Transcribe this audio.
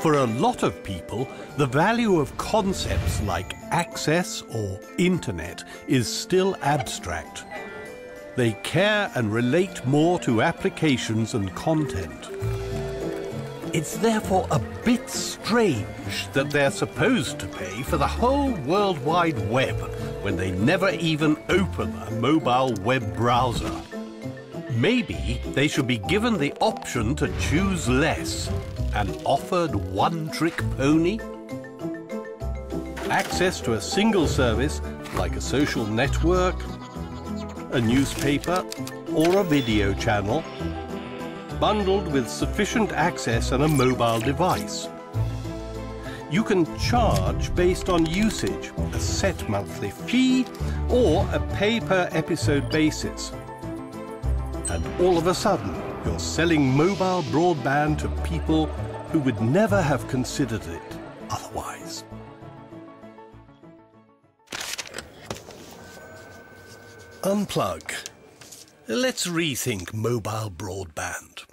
For a lot of people, the value of concepts like access or internet is still abstract. They care and relate more to applications and content. It's therefore a bit strange that they're supposed to pay for the whole World Wide Web when they never even open a mobile web browser. Maybe they should be given the option to choose less and offered one-trick pony? Access to a single service like a social network, a newspaper or a video channel, bundled with sufficient access and a mobile device. You can charge based on usage, a set monthly fee or a pay-per-episode basis. And all of a sudden, you're selling mobile broadband to people who would never have considered it otherwise. Unplug. Let's rethink mobile broadband.